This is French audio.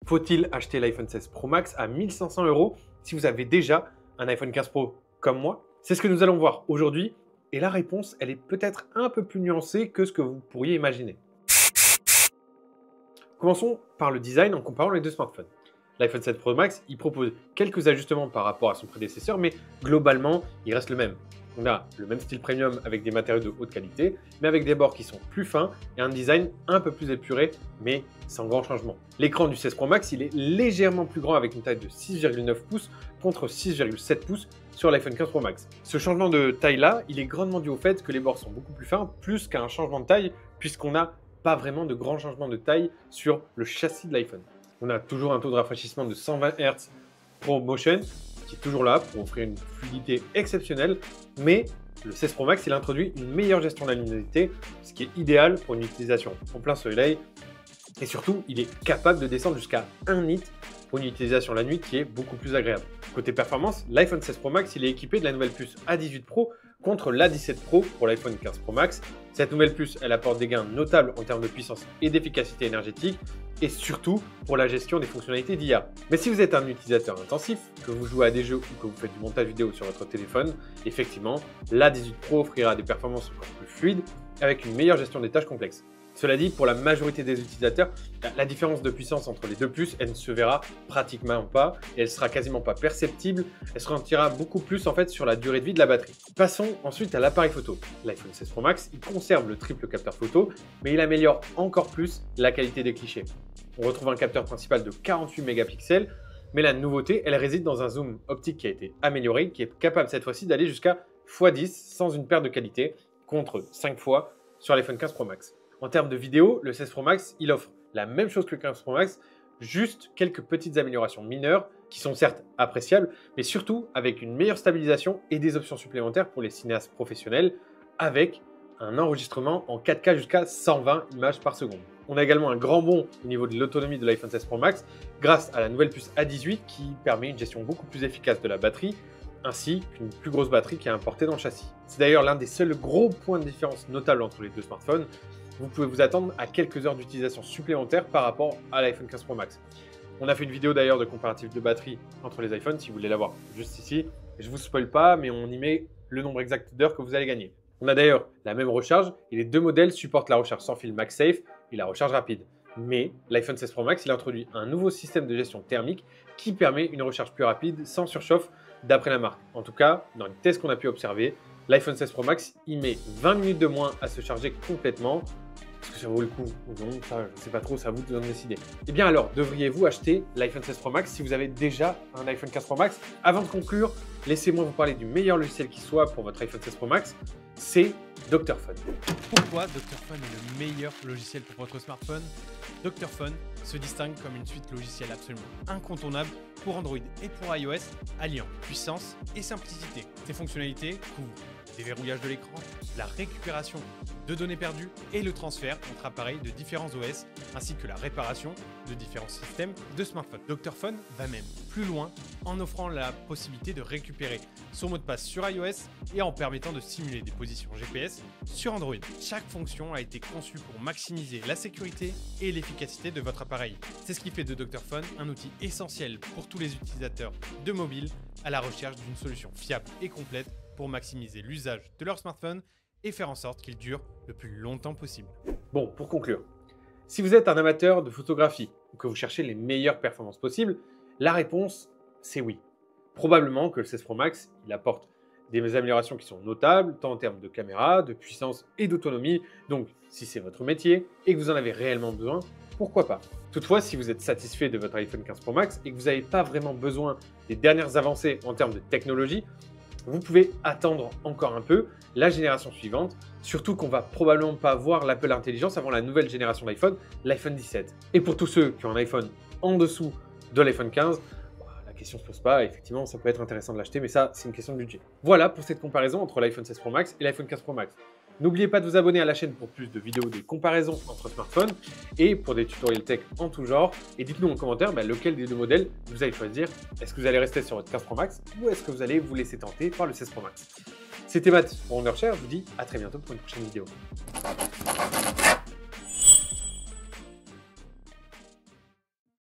Faut-il acheter l'iPhone 16 Pro Max à 1500 € si vous avez déjà un iPhone 15 Pro comme moi? C'est ce que nous allons voir aujourd'hui et la réponse, elle est peut-être un peu plus nuancée que ce que vous pourriez imaginer. Commençons par le design en comparant les deux smartphones. L'iPhone 7 Pro Max, il propose quelques ajustements par rapport à son prédécesseur, mais globalement, il reste le même. On a le même style premium avec des matériaux de haute qualité, mais avec des bords qui sont plus fins et un design un peu plus épuré, mais sans grand changement. L'écran du 16 Pro Max, il est légèrement plus grand avec une taille de 6,9 pouces contre 6,7 pouces sur l'iPhone 15 Pro Max. Ce changement de taille-là, il est grandement dû au fait que les bords sont beaucoup plus fins, plus qu'à un changement de taille, puisqu'on n'a pas vraiment de grand changement de taille sur le châssis de l'iPhone. On a toujours un taux de rafraîchissement de 120 Hz ProMotion, qui est toujours là pour offrir une fluidité exceptionnelle, mais le 16 Pro Max, il introduit une meilleure gestion de la luminosité, ce qui est idéal pour une utilisation en plein soleil, et surtout, il est capable de descendre jusqu'à 1 nit pour une utilisation la nuit qui est beaucoup plus agréable. Côté performance, l'iPhone 16 Pro Max, il est équipé de la nouvelle puce A18 Pro contre l'A17 Pro pour l'iPhone 15 Pro Max. Cette nouvelle puce, elle apporte des gains notables en termes de puissance et d'efficacité énergétique, et surtout pour la gestion des fonctionnalités d'IA. Mais si vous êtes un utilisateur intensif, que vous jouez à des jeux ou que vous faites du montage vidéo sur votre téléphone, effectivement, l'A18 Pro offrira des performances encore plus fluides avec une meilleure gestion des tâches complexes. Cela dit, pour la majorité des utilisateurs, la différence de puissance entre les deux puces, elle ne se verra pratiquement pas et elle sera quasiment pas perceptible. Elle se ressentira beaucoup plus en fait sur la durée de vie de la batterie. Passons ensuite à l'appareil photo. L'iPhone 16 Pro Max, il conserve le triple capteur photo, mais il améliore encore plus la qualité des clichés. On retrouve un capteur principal de 48 mégapixels, mais la nouveauté, elle réside dans un zoom optique qui a été amélioré, qui est capable cette fois-ci d'aller jusqu'à x10 sans une perte de qualité, contre 5 fois sur l'iPhone 15 Pro Max. En termes de vidéo, le 16 Pro Max, il offre la même chose que le 15 Pro Max, juste quelques petites améliorations mineures qui sont certes appréciables, mais surtout avec une meilleure stabilisation et des options supplémentaires pour les cinéastes professionnels, avec un enregistrement en 4K jusqu'à 120 images par seconde. On a également un grand bond au niveau de l'autonomie de l'iPhone 16 Pro Max grâce à la nouvelle puce A18 qui permet une gestion beaucoup plus efficace de la batterie, ainsi qu'une plus grosse batterie qui est importée dans le châssis. C'est d'ailleurs l'un des seuls gros points de différence notables entre les deux smartphones. Vous pouvez vous attendre à quelques heures d'utilisation supplémentaires par rapport à l'iPhone 15 Pro Max. On a fait une vidéo d'ailleurs de comparatif de batterie entre les iPhones, si vous voulez la voir juste ici. Je ne vous spoil pas, mais on y met le nombre exact d'heures que vous allez gagner. On a d'ailleurs la même recharge et les deux modèles supportent la recharge sans fil MagSafe et la recharge rapide. Mais l'iPhone 16 Pro Max, il a introduit un nouveau système de gestion thermique qui permet une recharge plus rapide sans surchauffe d'après la marque. En tout cas, dans les tests qu'on a pu observer, l'iPhone 16 Pro Max, il met 20 minutes de moins à se charger complètement. Est-ce que ça vaut le coup ou non? Ça, je ne sais pas trop, c'est à vous de décider. Et bien alors, devriez-vous acheter l'iPhone 16 Pro Max si vous avez déjà un iPhone 15 Pro Max? Avant de conclure, laissez-moi vous parler du meilleur logiciel qui soit pour votre iPhone 16 Pro Max, c'est Dr Phone. Pourquoi Dr Phone est le meilleur logiciel pour votre smartphone? Dr Phone se distingue comme une suite logicielle absolument incontournable pour Android et pour iOS, alliant puissance et simplicité. Ses fonctionnalités couvrent le déverrouillage de l'écran, la récupération de données perdues et le transfert entre appareils de différents OS, ainsi que la réparation de différents systèmes de smartphone. Dr Phone va même plus loin en offrant la possibilité de récupérer son mot de passe sur iOS et en permettant de simuler des positions GPS sur Android. Chaque fonction a été conçue pour maximiser la sécurité et l'efficacité de votre appareil. C'est ce qui fait de Dr Phone un outil essentiel pour tous les utilisateurs de mobile à la recherche d'une solution fiable et complète pour maximiser l'usage de leur smartphone et faire en sorte qu'il dure le plus longtemps possible. Bon, pour conclure, si vous êtes un amateur de photographie ou que vous cherchez les meilleures performances possibles, la réponse, c'est oui. Probablement que le 16 Pro Max, il apporte des améliorations qui sont notables, tant en termes de caméra, de puissance et d'autonomie. Donc, si c'est votre métier et que vous en avez réellement besoin, pourquoi pas? Toutefois, si vous êtes satisfait de votre iPhone 15 Pro Max et que vous n'avez pas vraiment besoin des dernières avancées en termes de technologie, vous pouvez attendre encore un peu la génération suivante, surtout qu'on va probablement pas voir l'Apple Intelligence avant la nouvelle génération d'iPhone, l'iPhone 17. Et pour tous ceux qui ont un iPhone en dessous de l'iPhone 15, la question ne se pose pas, effectivement ça peut être intéressant de l'acheter, mais ça c'est une question de budget. Voilà pour cette comparaison entre l'iPhone 16 Pro Max et l'iPhone 15 Pro Max. N'oubliez pas de vous abonner à la chaîne pour plus de vidéos de comparaison entre smartphones et pour des tutoriels tech en tout genre. Et dites-nous en commentaire lequel des deux modèles vous allez choisir. Est-ce que vous allez rester sur votre 15 Pro Max ou est-ce que vous allez vous laisser tenter par le 16 Pro Max? C'était Matt pour Wondershare, je vous dis à très bientôt pour une prochaine vidéo.